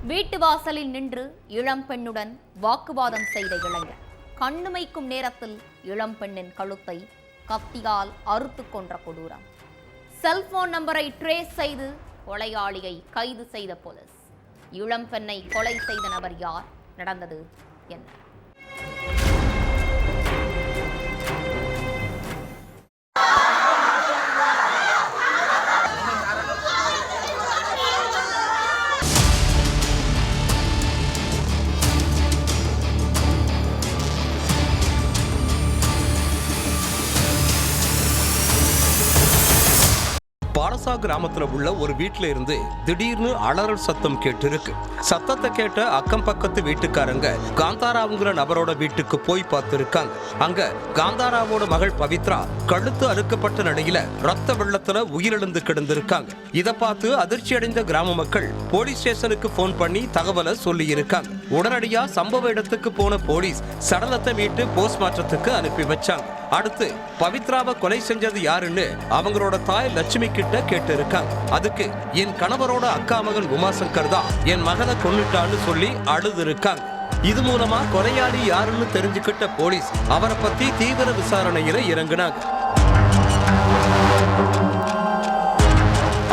வீட்டு வாசலில் நின்று இளம்பெண்ணுடன் வாக்குவாதம் செய்த இளைஞர் கண்ணுமைக்கும் நேரத்தில் இளம்பெண்ணின் கழுத்தை கத்தியால் அறுத்து கொன்ற கொடூரம். செல்போன் நம்பரை ட்ரேஸ் செய்து கொலையாளியை கைது செய்த போலீஸ். இளம்பெண்ணை கொலை செய்த நபர் யார்? நடந்தது என்ன? பாடசா கிராமத்துல உள்ள ஒரு வீட்டுல இருந்து திடீர்னு அலறல் சத்தம் கேட்டு இருக்கு. சத்தத்தை கேட்ட அக்கம் பக்கத்து வீட்டுக்காரங்க காந்தாராவுங்கிற நபரோட வீட்டுக்கு போய் பார்த்திருக்காங்க. அங்க காந்தாராவோட மகள் பவித்ரா கழுத்து அறுக்கப்பட்ட நிலையில ரத்த வெள்ளத்துல உயிரிழந்து கிடந்திருக்காங்க. இத பார்த்து அதிர்ச்சி அடைந்த கிராம மக்கள் போலீஸ் ஸ்டேஷனுக்கு போன் பண்ணி தகவலை சொல்லி இருக்காங்க. உடனடியா சம்பவ இடத்துக்கு போன போலீஸ் சடலத்தை மீட்டு போஸ்ட்மார்ட்டத்துக்கு அனுப்பி வச்சாங்க. அடுத்து பவித்ராவை கொலை செஞ்சது யாருன்னு அவங்களோட தாய் லட்சுமி கிட்ட கேட்டு இருக்காங்க. அதுக்கு என் கணவரோட அக்கா மகன் உமாசங்கர் தான் என் மகனை கொன்னுட்டான்னு சொல்லி அழுது இருக்காங்க. இது மூலமா கொலையாளி யாருன்னு தெரிஞ்சுக்கிட்ட போலீஸ் அவரை பத்தி தீவிர விசாரணையில இறங்கினாங்க.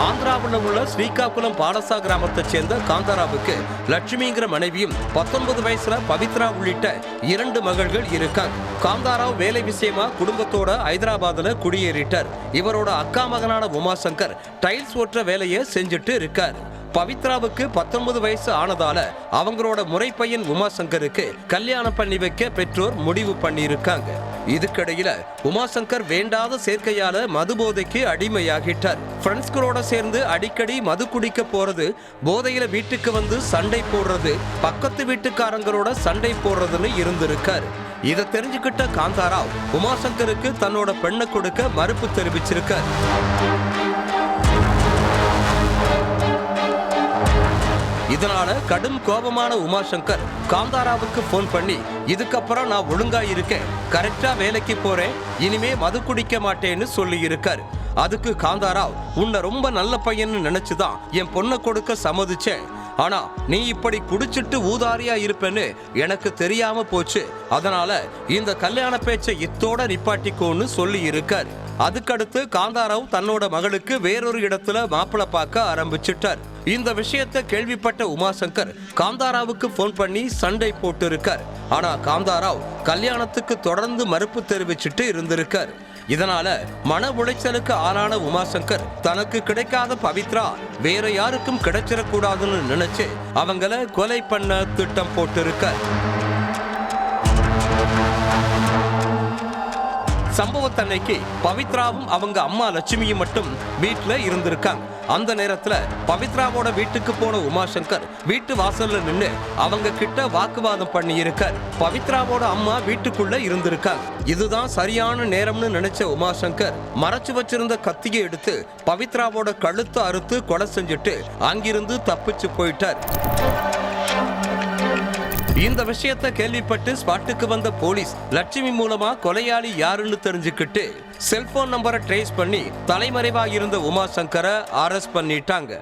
ஆந்திராவில் உள்ள ஸ்ரீகாக்குளம் பாடசா கிராமத்தை சேர்ந்த காந்தாராவுக்கு லட்சுமிங்கிற மனைவியும் 19 வயசுல பவித்ரா உள்ளிட்ட 2 மகள்கள் இருக்காங்க. காந்தாராவ் வேலை விஷயமா குடும்பத்தோட ஹைதராபாத்ல குடியேறிட்டார். இவரோட அக்கா மகனான உமாசங்கர் டைல்ஸ் ஓட்டுற வேலையை செஞ்சுட்டு இருக்கார். பவித்ராவுக்கு 19 வயசு ஆனதால அவங்களோட முறை பையன் உமாசங்கருக்கு கல்யாணம் பண்ணி வைக்க பெற்றோர் முடிவு பண்ணியிருக்காங்க. இதுக்கிடையில உமாசங்கர் வேண்டாத சேர்க்கையால மது போதைக்கு அடிமையாகிட்டார். ஃப்ரெண்ட்ஸ்களோட சேர்ந்து அடிக்கடி மது குடிக்க போறது, போதையில வீட்டுக்கு வந்து சண்டை போடுறது, பக்கத்து வீட்டுக்காரங்களோட சண்டை போடுறதுன்னு இருந்திருக்காரு. இதை தெரிஞ்சுக்கிட்ட காந்தாராவ் உமாசங்கருக்கு தன்னோட பெண்ணை கொடுக்க மறுப்பு தெரிவிச்சிருக்கார். இதனால கடும் கோபமான உமாசங்கர் காந்தாராவுக்கு போன் பண்ணி, இதுக்கப்புறம் நான் ஒழுங்கா இருக்கேன், கரெக்டா வேலைக்கு போறேன், இனிமே மது குடிக்க மாட்டேன்னு சொல்லி இருக்காரு. அதுக்கு காந்தாராவ், உன்னை ரொம்ப நல்ல பையன்னு நினைச்சுதான் என் பொண்ணை கொடுக்க சம்மதிச்சேன். ஆனா நீ இப்படி குடிச்சிட்டு ஊதாரியா இருப்பேன்னு எனக்கு தெரியாம போச்சு. அதனால இந்த கல்யாண பேச்சை இத்தோட நிப்பாட்டிக்கோன்னு சொல்லி இருக்காரு. அதுக்கடுத்து காந்தாராவ் தன்னோட மகளுக்கு வேறொரு இடத்துல மாப்பிள்ளை பார்க்க ஆரம்பிச்சுட்டார். இந்த விஷயத்தை கேள்விப்பட்ட உமாசங்கர் காந்தாராவுக்கு போன் பண்ணி சண்டை போட்டு இருக்கார். ஆனா காந்தாராவ் கல்யாணத்துக்கு தொடர்ந்து மறுப்பு தெரிவிச்சுட்டு இருந்திருக்கார். இதனால மன உளைச்சலுக்கு ஆளான உமாசங்கர் தனக்கு கிடைக்காத பவித்ரா வேற யாருக்கும் கிடைச்சிடக்கூடாதுன்னு நினைச்சு அவங்கள கொலை பண்ண திட்டம் போட்டு இருக்கார். சம்பவத்தன்னைக்கு பவித்ராவும் அவங்க அம்மா லட்சுமியும் மட்டும் வீட்டுல இருந்திருக்காங்க. அந்த நேரத்துல பவித்ராவோட வீட்டுக்கு போன உமாசங்கர் வீட்டு வாசல்ல நின்னு அவங்க கிட்ட வாக்குவாதம் பண்ணி இருக்கார். பவித்ராவோட அம்மா வீட்டுக்குள்ள இருந்திருக்காங்க. இதுதான் சரியான நேரம்னு நினைச்ச உமாசங்கர் மறைச்சு வச்சிருந்த கத்தியை எடுத்து பவித்ராவோட கழுத்தை அறுத்து கொலை செஞ்சுட்டு அங்கிருந்து தப்பிச்சு போயிட்டார். இந்த விஷயத்தை கேள்விப்பட்டு ஸ்பாட்டுக்கு வந்த போலீஸ் லட்சுமி மூலமா கொலையாளி யாருன்னு தெரிஞ்சுக்கிட்டு செல்போன் நம்பரை ட்ரேஸ் பண்ணி தலைமறைவாக இருந்த உமாசங்கரை அரெஸ்ட் பண்ணிட்டாங்க.